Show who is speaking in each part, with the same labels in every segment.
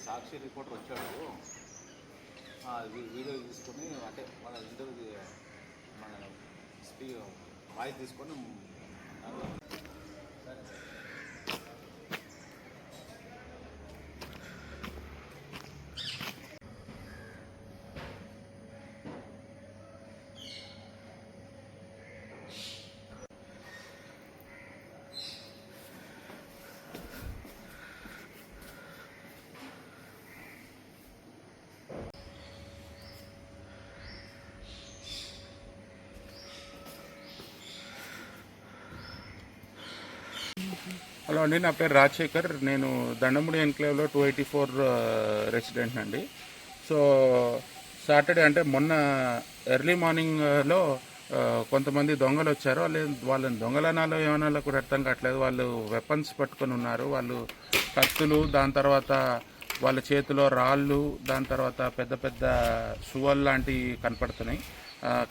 Speaker 1: సాక్షి reporter వచ్చాడు, video తీసుకొని అంటే మన ఇంటర్వ్యూ మన వాయిస్ తీసుకొని
Speaker 2: హలో అండి, నా పేరు రాజశేఖర్. నేను దండముడి ఎన్క్లేవ్లో 284 రెసిడెంట్ అండి. సో సాటర్డే అంటే మొన్న ఎర్లీ మార్నింగ్లో కొంతమంది దొంగలు వచ్చారు. వాళ్ళని దొంగలనాలో ఏమన్నా కూడా అర్థం కావట్లేదు. వాళ్ళు వెపన్స్ పట్టుకొని ఉన్నారు. వాళ్ళు కత్తులు, దాని తర్వాత వాళ్ళ చేతిలో రాళ్ళు, దాని తర్వాత పెద్ద పెద్ద సువల్ లాంటివి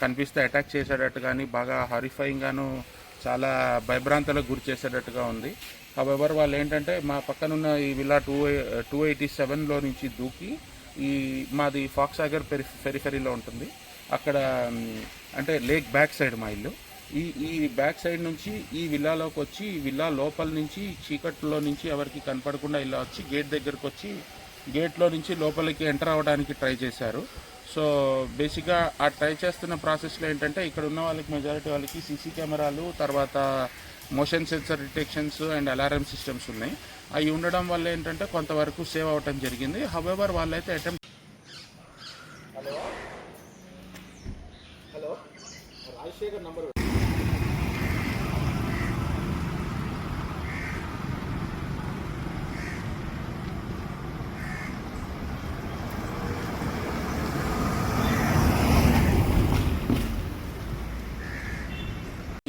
Speaker 2: కనిపిస్తే అటాక్ చేసేటట్టు కానీ బాగా హారిఫైయింగ్గాను చాలా భయభ్రాంతలకు గురి చేసేటట్టుగా ఉంది. హవెవర్ వాళ్ళు ఏంటంటే మా పక్కనున్న ఈ విల్లా 287లో నుంచి దూకి మాది ఫాక్స్ సాగర్ పెరిఫెరీలో ఉంటుంది. అక్కడ అంటే లేక్ బ్యాక్ సైడ్ మా ఇల్లు. ఈ బ్యాక్ సైడ్ నుంచి ఈ విల్లాలోకి వచ్చి ఈ విల్లా లోపల నుంచి చీకట్లో నుంచి ఎవరికి కనపడకుండా ఇలా వచ్చి గేట్ దగ్గరకు వచ్చి గేట్లో నుంచి లోపలికి ఎంటర్ అవ్వడానికి ట్రై చేశారు. సో బేసిక్గా ఆ ట్రై చేస్తున్న ప్రాసెస్లో ఏంటంటే ఇక్కడ ఉన్న వాళ్ళకి మెజారిటీ వాళ్ళకి సీసీ కెమెరాలు, తర్వాత motion sensor detections and alarm systems ఉన్నాయి. అవి ఉండడం వల్ల ఏంటంటే కొంతవరకు సేవ్ అవ్వటం జరిగింది. హవెవర్ వాళ్ళైతే అటెంప్ట్
Speaker 1: రాజశేఖర్ నంబర్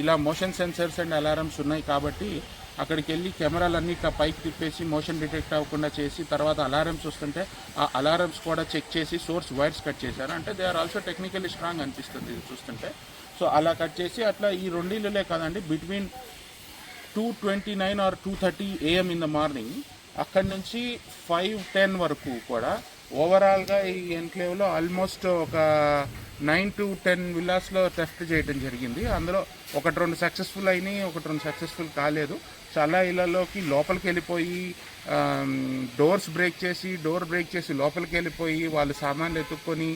Speaker 2: ఇలా మోషన్ సెన్సర్స్ అండ్ అలారమ్స్ ఉన్నాయి కాబట్టి అక్కడికి వెళ్ళి కెమెరాలన్నీ పైకి తిప్పేసి మోషన్ డిటెక్ట్ అవ్వకుండా చేసి తర్వాత అలారమ్స్ వస్తుంటే ఆ అలారమ్స్ కూడా చెక్ చేసి సోర్స్ వైర్స్ కట్ చేశారు. అంటే they are also technically strong అనిపిస్తుంది ఇది చూస్తుంటే. సో అలా కట్ చేసి అట్లా ఈ రెండిళ్ళే కాదండి, between 2:29 or 2:30 AM in the morning అక్కడి నుంచి 5:10 వరకు కూడా ఓవరాల్గా ఈ ఎన్క్లేవ్లో ఆల్మోస్ట్ ఒక 9 to 10 విల్లాస్లో థెఫ్ట్ చేయడం జరిగింది. అందులో 1-2 సక్సెస్ఫుల్ అయినాయి, 1-2 సక్సెస్ఫుల్ కాలేదు. చాలా ఇళ్లలోకి లోపలికి వెళ్ళిపోయి డోర్ బ్రేక్ చేసి లోపలికి వెళ్ళిపోయి వాళ్ళు సామాన్లు ఎత్తుక్కొని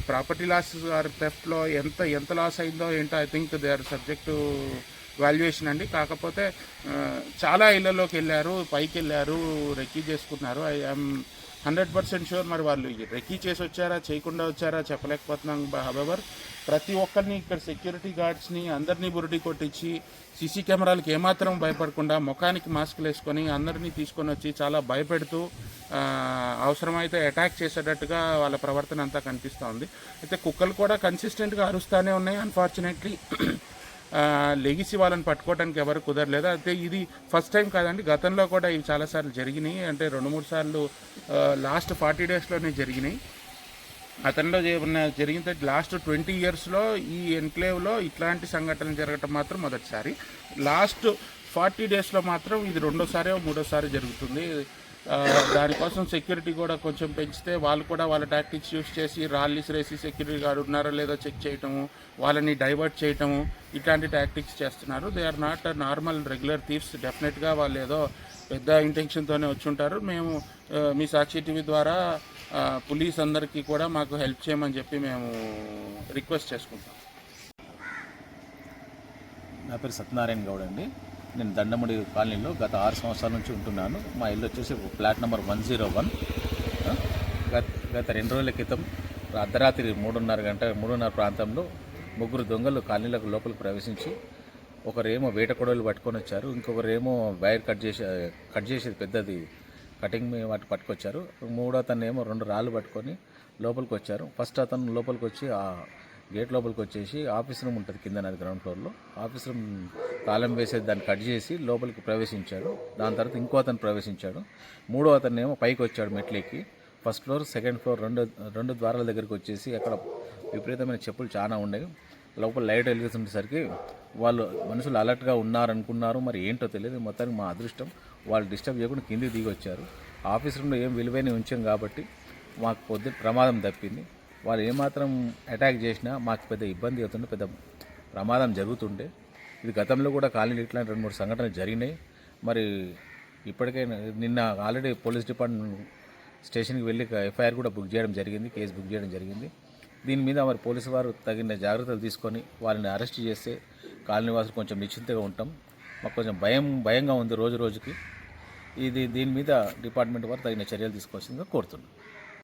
Speaker 2: ప్రాపర్టీ లాస్ ఆర్ థెఫ్ట్లో ఎంత లాస్ అయిందో ఏంటో I think they are subject to valuation అండి. కాకపోతే చాలా ఇళ్లలోకి వెళ్ళారు, పైకి వెళ్ళారు, రెక్కీ చేసుకున్నారు. ఐ యామ్ 100% షూర్ మరి వాళ్ళు రెక్కీ చేసి వచ్చారా చేయకుండా వచ్చారా చెప్పలేకపోతున్నాం. హవెవర్ ప్రతి ఒక్కరిని ఇక్కడ సెక్యూరిటీ గార్డ్స్ని అందరినీ బురిడి కొట్టించి సీసీ కెమెరాలకు ఏమాత్రం భయపడకుండా ముఖానికి మాస్కులు వేసుకొని అందరినీ తీసుకొని వచ్చి చాలా భయపెడుతూ అవసరమైతే అటాక్ చేసేటట్టుగా వాళ్ళ ప్రవర్తన అంతా కనిపిస్తూ ఉంది. అయితే కుక్కలు కూడా కన్సిస్టెంట్గా అరుస్తూనే ఉన్నాయి. అన్ఫార్చునేట్లీ లెగిసి వాళ్ళని పట్టుకోవడానికి ఎవరు కుదరలేదు. అయితే ఇది ఫస్ట్ టైం కాదండి, గతంలో కూడా ఇవి చాలాసార్లు జరిగినాయి. అంటే 2-3 సార్లు లాస్ట్ 40 డేస్లోనే జరిగినాయి. అతనిలో జరిగిన లాస్ట్ 20 ఇయర్స్లో ఈ ఎన్క్లేవ్లో ఇట్లాంటి సంఘటనలు జరగటం మాత్రం మొదటిసారి. లాస్ట్ 40 డేస్లో మాత్రం ఇది రెండోసారి మూడోసారి జరుగుతుంది. దానికోసం సెక్యూరిటీ కూడా కొంచెం పెంచితే వాళ్ళు కూడా వాళ్ళ టాక్టిక్స్ యూస్ చేసి రాళ్ళు ఇసిరేసి సెక్యూరిటీ గార్డు ఉన్నారో లేదో చెక్ చేయటము, వాళ్ళని డైవర్ట్ చేయటము, ఇట్లాంటి టాక్టిక్స్ చేస్తున్నారు. They are not normal regular thieves. డెఫినెట్గా వాళ్ళు ఏదో పెద్ద ఇంటెన్షన్తోనే వచ్చుంటారు. మేము మీ సాక్షి టీవీ ద్వారా పోలీస్ అందరికీ కూడా మాకు హెల్ప్ చేయమని చెప్పి మేము రిక్వెస్ట్ చేసుకుంటాం.
Speaker 3: నా పేరు సత్యనారాయణ గౌడ్ అండి. నేను దండముడి కాలనీలో గత 6 సంవత్సరాల నుంచి ఉంటున్నాను. మా ఇల్లు వచ్చేసి ఫ్లాట్ నెంబర్ 101. గత 2 రోజుల క్రితం అర్ధరాత్రి 3:30 ప్రాంతంలో 3 దొంగలు కాలనీలకు లోపలికి ప్రవేశించి ఒకరేమో వేట కొడవలు పట్టుకొని వచ్చారు, ఇంకొకరేమో వైర్ కట్ చేసేది పెద్దది కటింగ్ వాటి పట్టుకొచ్చారు. మూడో అతను ఏమో 2 రాళ్ళు పట్టుకొని లోపలికి వచ్చారు. ఫస్ట్ అతను లోపలికి వచ్చి ఆ గేట్ లోపలికి వచ్చేసి ఆఫీస్ రూమ్ ఉంటుంది కింద గ్రౌండ్ ఫ్లోర్లో. ఆఫీస్ రూమ్ తాళం వేసేది దాన్ని కట్ చేసి లోపలికి ప్రవేశించాడు. దాని తర్వాత ఇంకో అతను ప్రవేశించాడు. మూడో అతను ఏమో పైకి వచ్చాడు మెట్లెక్కి. ఫస్ట్ ఫ్లోర్, సెకండ్ ఫ్లోర్ రెండు ద్వారాల దగ్గరికి వచ్చేసి అక్కడ విపరీతమైన చెప్పులు చాలా ఉండేవి. లోపల లైట్ వెలుగుతుండేసరికి వాళ్ళు మనుషులు అలర్ట్గా ఉన్నారనుకున్నారు, మరి ఏంటో తెలియదు. మొత్తానికి మా అదృష్టం వాళ్ళు డిస్టర్బ్ చేయకుండా కిందికి దిగి వచ్చారు. ఆఫీస్ రూమ్లో ఏం విలువైన ఉంచాం కాబట్టి మాకు ప్రమాదం తప్పింది. వాళ్ళు ఏమాత్రం అటాక్ చేసినా మాకు పెద్ద ఇబ్బంది అవుతుండే, పెద్ద ప్రమాదం జరుగుతుండే. ఇది గతంలో కూడా కాలనీలు ఇట్లాంటి 2-3 సంఘటనలు జరిగినాయి. మరి ఇప్పటికైనా నిన్న ఆల్రెడీ పోలీస్ డిపార్ట్మెంట్ స్టేషన్కి వెళ్ళి ఎఫ్ఐఆర్ కూడా బుక్ చేయడం జరిగింది, కేసు బుక్ చేయడం జరిగింది. దీని మీద మరి పోలీసు వారు తగిన జాగ్రత్తలు తీసుకొని వాళ్ళని అరెస్ట్ చేస్తే కాలనీ వాసులు కొంచెం నిశ్చింతగా ఉంటాం. మాకు కొంచెం భయంగా ఉంది రోజు రోజుకి. దీని మీద డిపార్ట్మెంట్ వారు తగిన చర్యలు తీసుకోవాల్సిందిగా కోరుతున్నాం.